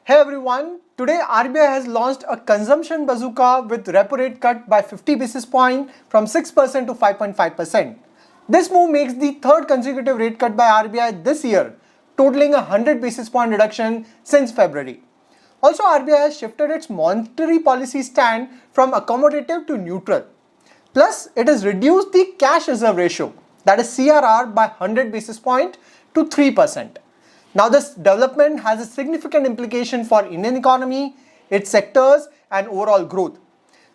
Hey everyone, today RBI has launched a consumption bazooka with repo rate cut by 50 basis point from 6% to 5.5%. This move makes the third consecutive rate cut by RBI this year, totaling a 100 basis point reduction since February. Also, RBI has shifted its monetary policy stand from accommodative to neutral. Plus, it has reduced the cash reserve ratio, that is CRR, by 100 basis point to 3%. Now, this development has a significant implication for Indian economy, its sectors, and overall growth.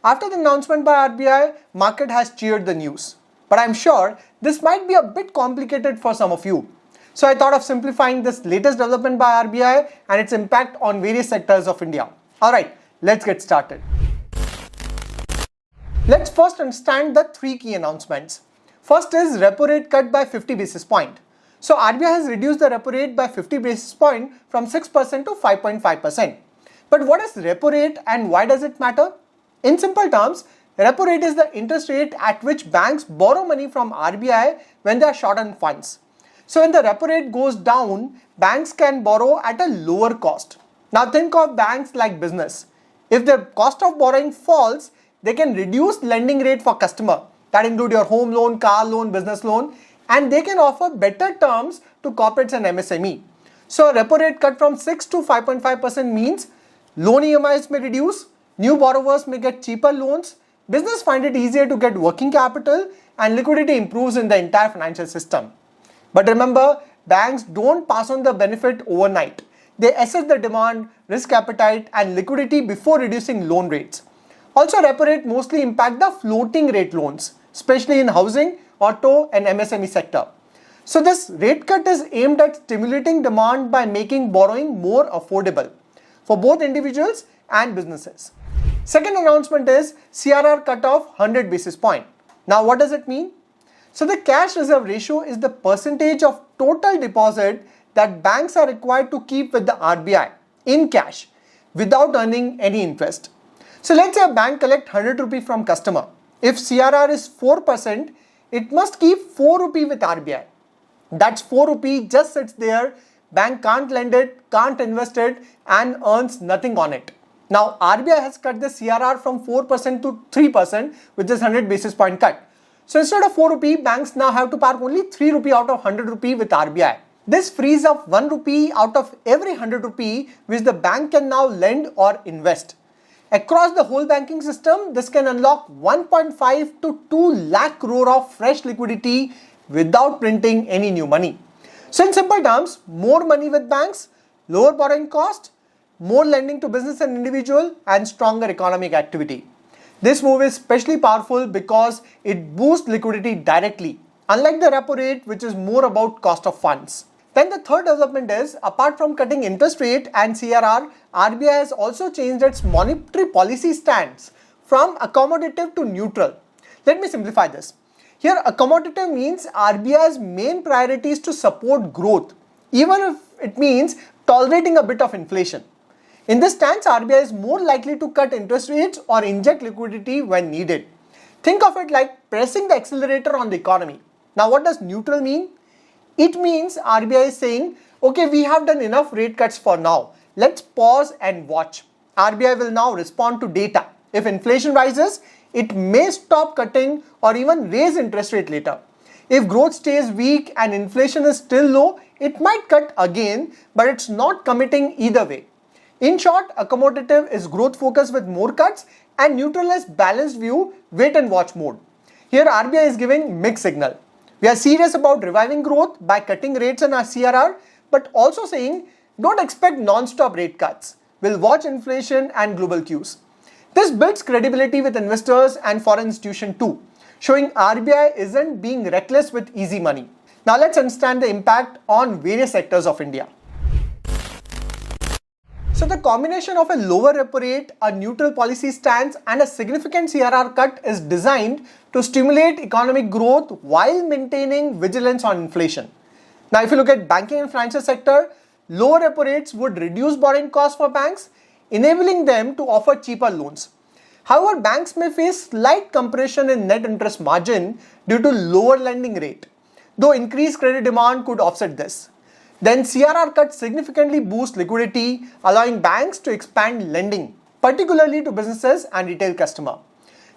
After the announcement by RBI, market has cheered the news. But I'm sure this might be a bit complicated for some of you. So I thought of simplifying this latest development by RBI and its impact on various sectors of India. Alright, let's get started. Let's first understand the three key announcements. First is repo rate cut by 50 basis point. So RBI has reduced the repo rate by 50 basis point from 6% to 5.5%. But what is repo rate and why does it matter? In simple terms, repo rate is the interest rate at which banks borrow money from RBI when they are short on funds. So when the repo rate goes down, banks can borrow at a lower cost. Now think of banks like business. If their cost of borrowing falls, they can reduce lending rate for customer. That include your home loan, car loan, business loan, and they can offer better terms to corporates and MSME. So a repo rate cut from 6 to 5.5% means loan EMIs may reduce, new borrowers may get cheaper loans, business find it easier to get working capital, and liquidity improves in the entire financial system. But remember, banks don't pass on the benefit overnight. They assess the demand, risk appetite, and liquidity before reducing loan rates. Also, repo rate mostly impact the floating rate loans, especially in housing, auto, and MSME sector. So this rate cut is aimed at stimulating demand by making borrowing more affordable for both individuals and businesses. Second announcement is CRR cut of 100 basis point. Now what does it mean? So the cash reserve ratio is the percentage of total deposit that banks are required to keep with the RBI in cash without earning any interest. So let's say a bank collect 100 rupee from customer. If CRR is 4%, it must keep 4 rupee with RBI. That's 4 rupee just sits there, bank can't lend it, can't invest it, and earns nothing on it. Now RBI has cut the CRR from 4% to 3%, which is 100 basis point cut. So instead of 4 rupee, banks now have to park only 3 rupee out of 100 rupee with RBI. This frees up 1 rupee out of every 100 rupee which the bank can now lend or invest. Across the whole banking system, this can unlock 1.5 to 2 lakh crore of fresh liquidity without printing any new money. So in simple terms, more money with banks, lower borrowing cost, more lending to business and individual, and stronger economic activity. This move is especially powerful because it boosts liquidity directly, unlike the repo rate, which is more about cost of funds. Then the third development is, apart from cutting interest rate and CRR, RBI has also changed its monetary policy stance from accommodative to neutral. Let me simplify this. Here, accommodative means RBI's main priority is to support growth, even if it means tolerating a bit of inflation. In this stance, RBI is more likely to cut interest rates or inject liquidity when needed. Think of it like pressing the accelerator on the economy. Now, what does neutral mean? It means RBI is saying, okay, we have done enough rate cuts for now. Let's pause and watch. RBI will now respond to data. If inflation rises, it may stop cutting or even raise interest rate later. If growth stays weak and inflation is still low, it might cut again, but it's not committing either way. In short, accommodative is growth focused with more cuts and neutral is balanced view, wait and watch mode. Here RBI is giving mixed signal. We are serious about reviving growth by cutting rates in our CRR, but also saying don't expect non-stop rate cuts. We'll watch inflation and global cues. This builds credibility with investors and foreign institutions too, showing RBI isn't being reckless with easy money. Now let's understand the impact on various sectors of India. So the combination of a lower repo rate, a neutral policy stance, and a significant CRR cut is designed to stimulate economic growth while maintaining vigilance on inflation. Now if you look at banking and financial sector, lower repo rates would reduce borrowing costs for banks, enabling them to offer cheaper loans. However, banks may face slight compression in net interest margin due to lower lending rate, though increased credit demand could offset this. Then CRR cuts significantly boost liquidity, allowing banks to expand lending, particularly to businesses and retail customer.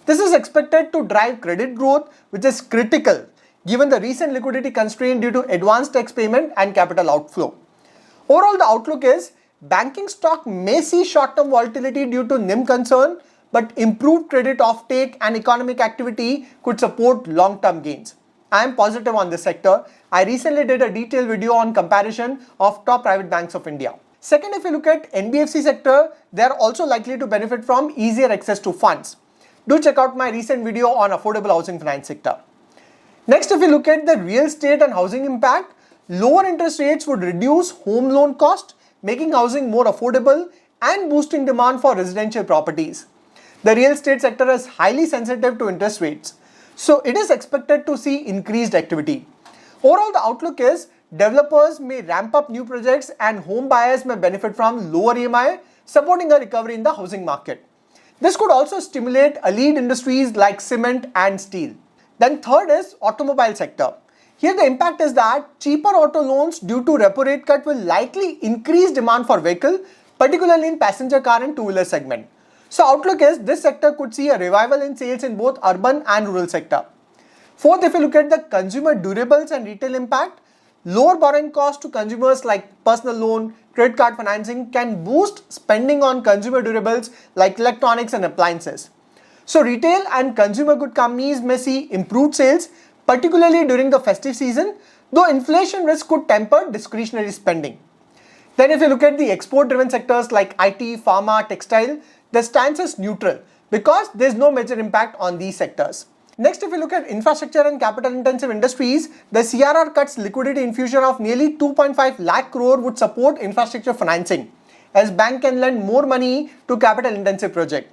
This is expected to drive credit growth, which is critical given the recent liquidity constraint due to advanced tax payment and capital outflow. Overall, the outlook is banking stock may see short-term volatility due to NIM concern, but improved credit offtake and economic activity could support long-term gains. I am positive on this sector. I recently did a detailed video on comparison of top private banks of India. Second, if you look at NBFC sector, they are also likely to benefit from easier access to funds. Do check out my recent video on affordable housing finance sector. Next, if you look at the real estate and housing impact, lower interest rates would reduce home loan cost, making housing more affordable and boosting demand for residential properties. The real estate sector is highly sensitive to interest rates, so it is expected to see increased activity. Overall, the outlook is developers may ramp up new projects and home buyers may benefit from lower EMI, supporting a recovery in the housing market. This could also stimulate lead industries like cement and steel. Then third is automobile sector. Here the impact is that cheaper auto loans due to repo rate cut will likely increase demand for vehicle, particularly in passenger car and two-wheeler segment. So outlook is this sector could see a revival in sales in both urban and rural sector. Fourth, if you look at the consumer durables and retail impact, lower borrowing costs to consumers like personal loan, credit card financing can boost spending on consumer durables like electronics and appliances. So retail and consumer good companies may see improved sales, particularly during the festive season, though inflation risk could temper discretionary spending. Then if you look at the export-driven sectors like IT, pharma, textile, the stance is neutral because there is no major impact on these sectors. Next, if you look at infrastructure and capital-intensive industries, the CRR cuts liquidity infusion of nearly 2.5 lakh crore would support infrastructure financing, as bank can lend more money to capital-intensive projects.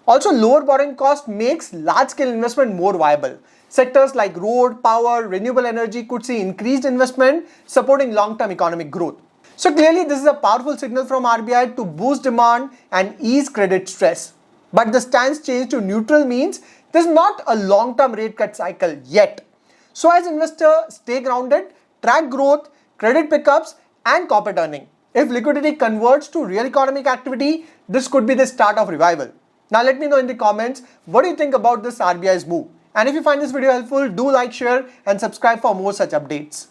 Also, lower borrowing cost makes large-scale investment more viable. Sectors like road, power, renewable energy could see increased investment, supporting long-term economic growth. So clearly, this is a powerful signal from RBI to boost demand and ease credit stress. But the stance change to neutral means there's not a long-term rate cut cycle yet. So as investors, stay grounded, track growth, credit pickups, and corporate earning. If liquidity converts to real economic activity, this could be the start of revival. Now let me know in the comments, what do you think about this RBI's move? And if you find this video helpful, do like, share, and subscribe for more such updates.